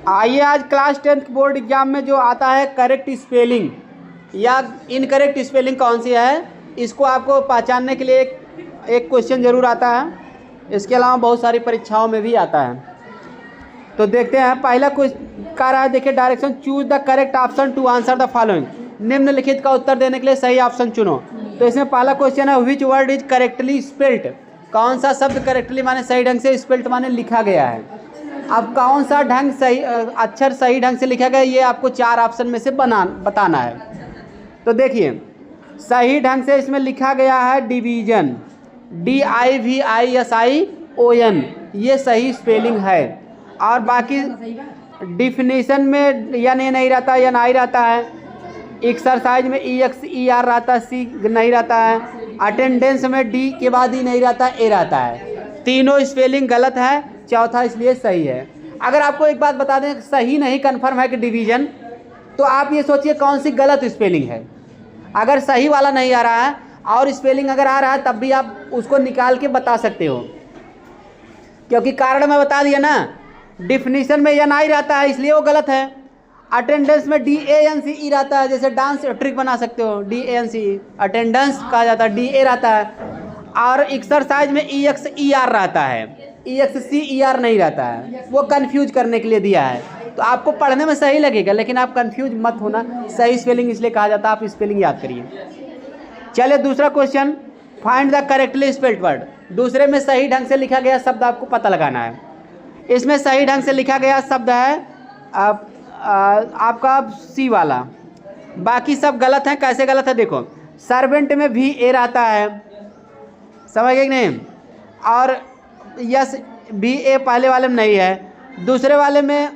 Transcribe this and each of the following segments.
आइए आज class 10th board exam में जो आता है करेक्ट स्पेलिंग या इनकरेक्ट स्पेलिंग कौन सी है, इसको आपको पहचानने के लिए एक क्वेश्चन ज़रूर आता है। इसके अलावा बहुत सारी परीक्षाओं में भी आता है। तो देखते हैं पहला क्वेश्चन कह रहा है, देखिए direction, choose the correct option to answer the following. निम्नलिखित का उत्तर देने के लिए सही ऑप्शन चुनो। तो इसमें पहला क्वेश्चन है which word is correctly spelled. कौन सा शब्द करेक्टली माने सही ढंग से, स्पेल्ट माने लिखा गया है। अब कौन सा ढंग सही अक्षर सही ढंग से लिखा गया, ये आपको चार ऑप्शन में से बताना है। तो देखिए सही ढंग से इसमें लिखा गया है डिवीजन, DIVISION, ये सही स्पेलिंग है। और बाकी डिफिनीशन में यन नहीं रहता, यन आई रहता है। एक्सरसाइज में EXER रहता है, C नहीं रहता है। अटेंडेंस में D के बाद ही नहीं रहता, A रहता है। तीनों स्पेलिंग गलत है, चौथा इसलिए सही है। अगर आपको एक बात बता दें, सही नहीं कन्फर्म है कि डिवीजन, तो आप ये सोचिए कौन सी गलत स्पेलिंग है। अगर सही वाला नहीं आ रहा है और स्पेलिंग अगर आ रहा है तब भी आप उसको निकाल के बता सकते हो, क्योंकि कारण मैं बता दिया ना। डिफिनीशन में यन आई रहता है इसलिए वो गलत है। अटेंडेंस में DANCE रहता है, जैसे डांस ट्रिक बना सकते हो, DANCE अटेंडेंस कहा जाता है, DA रहता है। और एक्सरसाइज में EXER रहता है, EXCER नहीं रहता है, वो कंफ्यूज करने के लिए दिया है। तो आपको पढ़ने में सही लगेगा लेकिन आप कंफ्यूज मत होना, सही स्पेलिंग इसलिए कहा जाता है, आप स्पेलिंग याद करिए। चलिए दूसरा question, find the correctly spelled word. दूसरे में सही ढंग से लिखा गया शब्द आपको पता लगाना है। इसमें सही ढंग से लिखा गया शब्द है आपका C वाला, बाकी सब गलत हैं। कैसे गलत है देखो, सर्वेंट में VA रहता है, समझ गए कि नहीं। और यस BA पहले वाले में नहीं है, दूसरे वाले में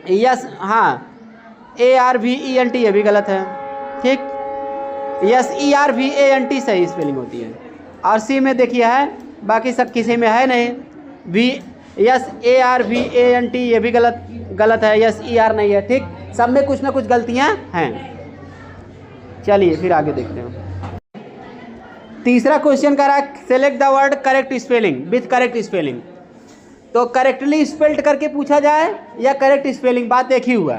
यस हाँ ARVENT ये भी गलत है, ठीक। SERVANT सही स्पेलिंग होती है। और C में देखिए है, बाकी सब किसी में है नहीं। SARVANT ये भी गलत है, SER नहीं है, ठीक। सब में कुछ ना कुछ गलतियाँ हैं। चलिए फिर आगे देखते हैं। तीसरा क्वेश्चन कर रहा है select the word correct spelling with correct spelling. तो करेक्टली स्पेल्ड करके पूछा जाए या करेक्ट स्पेलिंग, बात एक ही हुआ।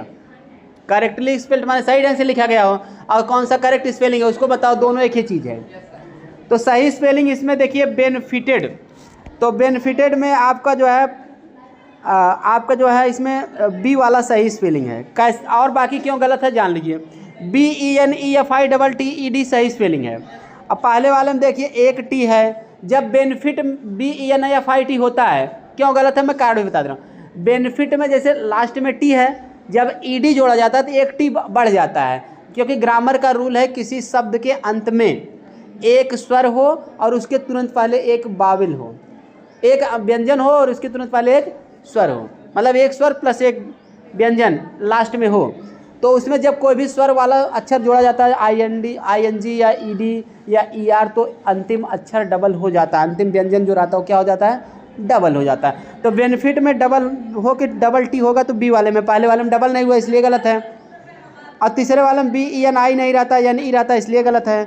करेक्टली स्पेल्ड माने सही ढंग से लिखा गया हो, और कौन सा करेक्ट स्पेलिंग है उसको बताओ, दोनों एक ही चीज़ है। तो सही स्पेलिंग इसमें देखिए बेनिफिटेड। तो बेनिफिटेड में आपका जो है इसमें B वाला सही स्पेलिंग है। कैसे और बाकी क्यों गलत है जान लीजिए। BENEFITTED सही स्पेलिंग है। अब पहले वाले में देखिए एक T है, जब बेनिफिट BENEFIT होता है, क्यों गलत है मैं कारण भी बता दे रहा हूँ। बेनिफिट में जैसे लास्ट में T है, जब ED जोड़ा जाता है तो एक T बढ़ जाता है, क्योंकि ग्रामर का रूल है किसी शब्द के अंत में एक स्वर हो और उसके तुरंत पहले एक बाविल हो, एक व्यंजन हो और उसके तुरंत पहले एक स्वर हो, मतलब एक स्वर प्लस एक व्यंजन लास्ट में हो। तो उसमें जब कोई भी स्वर वाला अक्षर जोड़ा जाता है, IND ING या ED या ER, तो अंतिम अक्षर डबल हो जाता है। अंतिम व्यंजन जो रहता है वो क्या हो जाता है, डबल हो जाता है। तो बेनिफिट में डबल हो के डबल T होगा, तो B वाले में, पहले वाले में डबल नहीं हुआ इसलिए गलत है। और तीसरे वाले में BENI नहीं रहता, NE रहता इसलिए गलत है।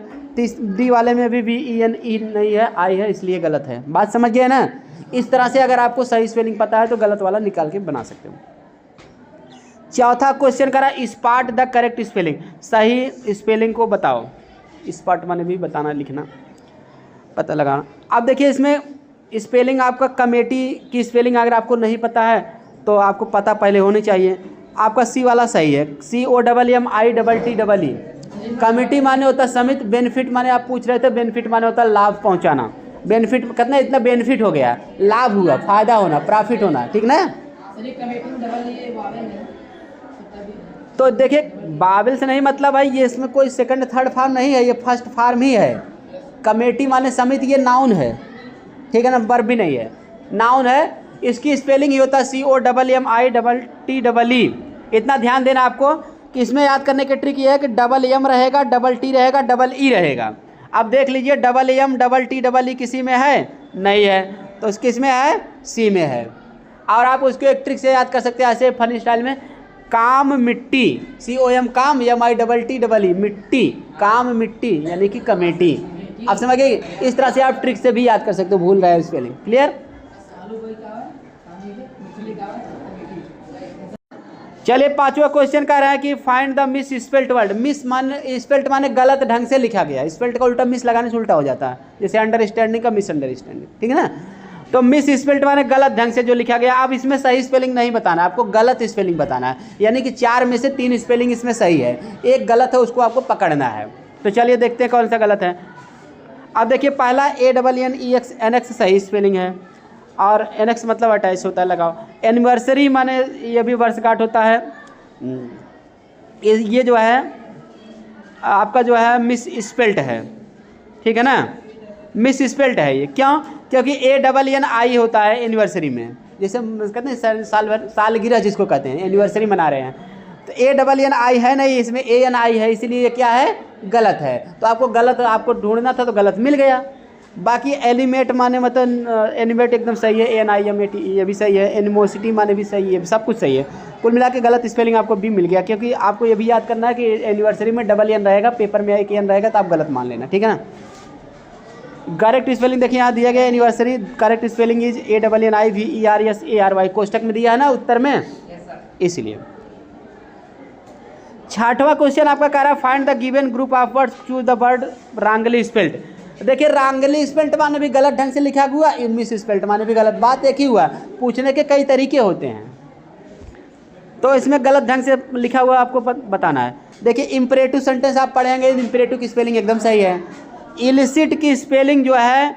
D वाले में भी BENE नहीं है, I है इसलिए गलत है। बात समझ गए ना। इस तरह से अगर आपको सही स्पेलिंग पता है तो गलत वाला निकाल के बना सकते हो। चौथा क्वेश्चन करा स्पॉट द करेक्ट स्पेलिंग। सही स्पेलिंग को बताओ। स्पॉट माने भी बताना, लिखना, पता लगाना। अब देखिए इसमें स्पेलिंग आपका कमेटी की स्पेलिंग अगर आपको नहीं पता है तो आपको पता पहले होनी चाहिए। आपका C वाला सही है, COMMITTEE। कमेटी माने होता समिति, बेनिफिट माने आप पूछ रहे थे, बेनिफिट माने होता लाभ पहुंचाना। बेनिफिट कितना, इतना बेनिफिट हो गया, लाभ हुआ, फायदा होना, प्रॉफिट होना, ठीक ना। तो देखिए बाबिल से नहीं मतलब भाई, ये इसमें कोई सेकंड थर्ड फार्म नहीं है, ये फर्स्ट फार्म ही है। कमेटी माने समिति, ये नाउन है, ठीक है ना, वर्ब भी नहीं है, नाउन है। इसकी स्पेलिंग ही होता है COMMITTEE। इतना ध्यान देना आपको कि इसमें याद करने की ट्रिक ये है कि डबल M रहेगा, डबल T रहेगा, डबल E रहेगा। अब देख लीजिए double M double T double E किसी में है नहीं है, तो इस किस में है, C में है। और आप उसको एक ट्रिक से याद कर सकते हैं ऐसे फनी स्टाइल में, काम मिट्टी, COM काम, MITTEE मिट्टी, काम मिट्टी यानी कि कमेटी। आप समझ गए। इस तरह से आप ट्रिक से भी याद कर सकते हो, भूल रहे हो स्पेलिंग। क्लियर। चलिए पांचवा क्वेश्चन कह रहा है कि find the miss spelt word. Miss मान स्पेल्ट माने गलत ढंग से लिखा गया। स्पेल्ट का उल्टा मिस लगाने से उल्टा हो जाता है, जैसे अंडरस्टैंडिंग का मिस अंडरस्टैंडिंग, ठीक है ना। तो मिस स्पेल्ट माने गलत ढंग से जो लिखा गया। अब इसमें सही स्पेलिंग नहीं बताना, आपको गलत स्पेलिंग बताना है, यानी कि 4 में से 3 स्पेलिंग इसमें सही है, एक गलत है, उसको आपको पकड़ना है। तो चलिए देखते हैं कौन सा गलत है। अब देखिए पहला ANNEX NX सही स्पेलिंग है, और NX मतलब अटैच होता है, लगाओ। एनिवर्सरी माने ये भी वर्षगांठ होता है। ये जो है आपका जो है मिस स्पेल्ट है, ठीक है ना, मिस स्पेल्ट है ये। क्यों? क्योंकि ANNI होता है एनिवर्सरी में, जैसे कहते हैं सालगिरह जिसको कहते हैं, एनिवर्सरी मना रहे हैं, तो ANNI है नहीं, इसमें ANI है, इसीलिए ये क्या है, गलत है। तो आपको गलत आपको ढूंढना था तो गलत मिल गया। बाकी एलिमेट माने मतलब एनिमेट एकदम सही है, ANIMAT ये भी सही है, एनिमोसिटी माने भी सही है, सब कुछ सही है। कुल मिला के गलत स्पेलिंग आपको भी मिल गया, क्योंकि आपको ये भी याद करना है कि एनिवर्सरी में DN रहेगा, पेपर में एक N रहेगा, तो आप गलत मान लेना, ठीक है ना। करेक्ट स्पेलिंग देखिए यहाँ दिया गया anniversary, correct spelling is ANNIVERSARY, कोष्टक में दिया है ना उत्तर में, इसलिए। छठवां क्वेश्चन आपका कह रहा है find the given group of words, choose the word wrongly spelled. देखिए रांगली स्पेल्ट माने भी गलत ढंग से लिखा हुआ, मिस स्पेल्ट माने भी गलत, बात एक ही हुआ। पूछने के कई तरीके होते हैं, तो इसमें गलत ढंग से लिखा हुआ आपको बताना है। देखिए इम्परेटिव सेंटेंस आप पढ़ेंगे, इम्परेटिव की स्पेलिंग एकदम सही है। इलिसिट की स्पेलिंग जो है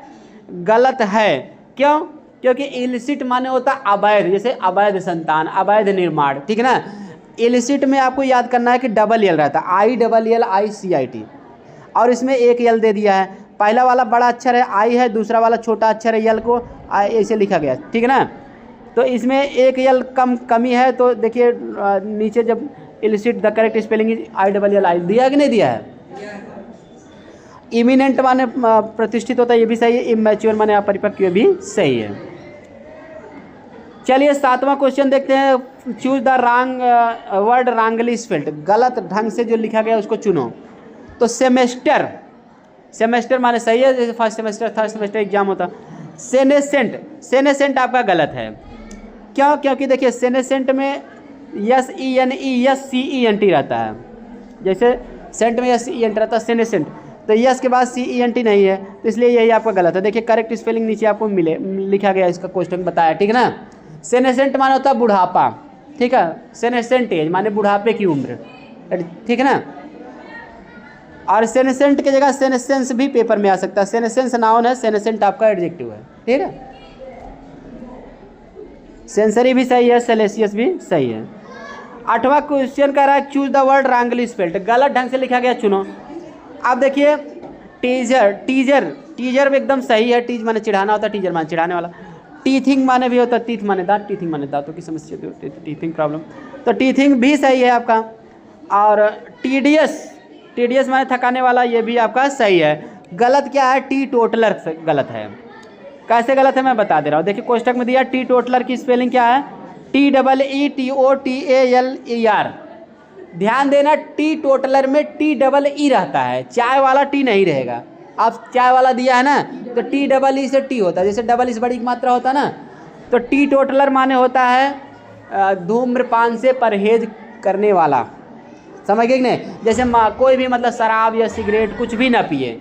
गलत है। क्यों? क्योंकि इलिसिट माने होता अवैध, जैसे अवैध संतान, अवैध निर्माण, ठीक है ना। इलिसिट में आपको याद करना है कि डबल एल रहता है, ILLICIT, और इसमें एक यल दे दिया है। पहला वाला बड़ा अक्षर है आई है, दूसरा वाला छोटा अक्षर है यल को ऐसे लिखा गया, ठीक है ना। तो इसमें एक यल कमी है, तो देखिए नीचे जब illicit the correct spelling is ILLI दिया कि नहीं दिया है। इमिनेंट माने प्रतिष्ठित होता है, ये भी सही है। इमैच्योर माने अपरिपक्व, ये भी सही है। चलिए सातवां क्वेश्चन देखते हैं, चूज द वर्ड रांगली स्पेल्ट, गलत ढंग से जो लिखा गया उसको चुनो। तो सेमेस्टर, सेमेस्टर माने सही है, जैसे first semester third semester exam होता। सेनेसेंट, सेनेसेंट आपका गलत है। क्यों? क्योंकि देखिए सेनेसेंट में SENT रहता है, जैसे सेंट में SENT रहता है, सेनेसेंट, तो यस के बाद CENT नहीं है, तो इसलिए यही आपका गलत है। देखिए करेक्ट स्पेलिंग नीचे आपको मिले लिखा गया, इसका क्वेश्चन बताया, ठीक है ना। सेनेसेंट माने होता है बुढ़ापा, ठीक है, सेनेसेंट एज माने बुढ़ापे की उम्र, ठीक है ना। और सेनेसेंट की जगह सेनेसेंस भी पेपर में आ सकता है। सेनेसेंस नाउन है, सेनेसेंट आपका एडजेक्टिव है, ठीक है। सेंसरी भी सही है, सेलेसियस भी सही है। आठवां क्वेश्चन कह रहा है चूज द वर्ड रांगली स्पेल्ट, गलत ढंग से लिखा गया, चुनो। अब देखिए टीजर, टीजर, टीजर भी एकदम सही है, टीज माने चिढ़ाना होता है, टीजर माने चिढ़ाने वाला। टीथिंग माने भी होता है, टीथ माने दांत, टीथिंग माने दांतों की समस्या, टीथिंग प्रॉब्लम, तो टीथिंग भी सही है आपका। और टीडियस, टीडियस माने थकाने वाला, ये भी आपका सही है। गलत क्या है? टी टोटलर गलत है। कैसे गलत है मैं बता दे रहा हूँ। देखिए कोष्टक में दिया टी टोटलर की स्पेलिंग क्या है, TEETOTALER। ध्यान देना, टी टोटलर में TEE रहता है, चाय वाला टी नहीं रहेगा। अब चाय वाला दिया है ना, तो TEE से टी होता है, जैसे डबल इस बड़ी मात्रा होता है ना, तो टी टोटलर माने होता है धूम्रपान से परहेज करने वाला, समझ गए कि नहीं। जैसे कोई भी मतलब शराब या सिगरेट कुछ भी ना पिए,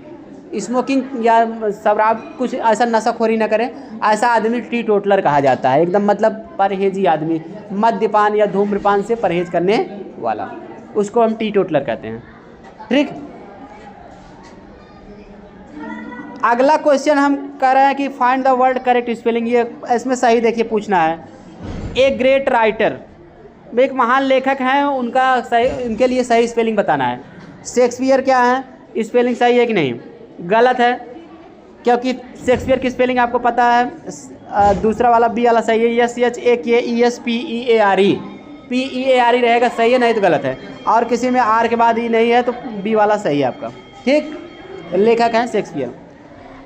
स्मोकिंग या शराब कुछ ऐसा नशाखोरी ना करें, ऐसा आदमी टी टोटलर कहा जाता है, एकदम मतलब परहेजी आदमी, मद्यपान या धूम्रपान से परहेज करने वाला, उसको हम टी टोटलर कहते हैं, ठीक। अगला क्वेश्चन हम कह रहे हैं कि find the word correct spelling, ये इसमें सही देखिए पूछना है। ए ग्रेट राइटर, एक महान लेखक हैं, उनका सही, उनके लिए सही स्पेलिंग बताना है। शेक्सपियर क्या है, स्पेलिंग सही है कि नहीं? गलत है, क्योंकि शेक्सपियर की स्पेलिंग आपको पता है। दूसरा वाला बी वाला सही है, SHAKESPEARE, PEARE रहेगा, सही है, नहीं तो गलत है। और किसी में आर के बाद ई नहीं है, तो बी वाला सही है आपका, ठीक। लेखक हैं शेक्सपियर।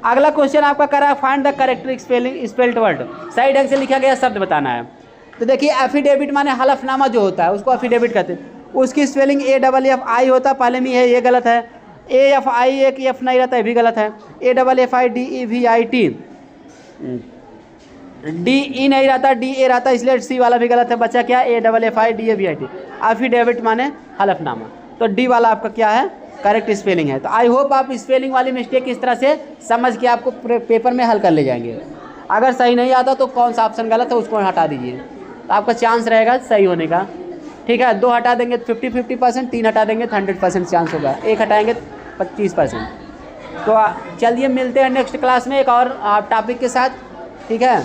अगला क्वेश्चन आपका कर रहा है find the correct spelling spelled word, सही ढंग से लिखा गया शब्द बताना है। तो देखिए एफिडेविट माने हलफनामा जो होता है उसको एफिडेविट कहते हैं, उसकी स्पेलिंग AFFI होता है, पहले में है, ये गलत है। AFI एक F नहीं रहता, ये भी गलत है। AFFIDEVIT डी ई नहीं रहता, डी ए रहता, इसलिए सी वाला भी गलत है। बच्चा क्या है, AFFIDAVIT, एफिडेविट माने हलफनामा। तो डी वाला आपका क्या है, करेक्ट स्पेलिंग है। तो आई होप आप स्पेलिंग वाली मिस्टेक इस तरह से समझ के आपको पेपर में हल कर ले जाएंगे। अगर सही नहीं आता तो कौन सा ऑप्शन गलत है उसको हटा दीजिए, तो आपका चांस रहेगा सही होने का। ठीक है, 2 हटा देंगे तो 50-50%, 3 हटा देंगे तो 100% चांस होगा, 1 हटाएंगे तो 25%। तो चलिए मिलते हैं नेक्स्ट क्लास में एक और टॉपिक के साथ। ठीक है।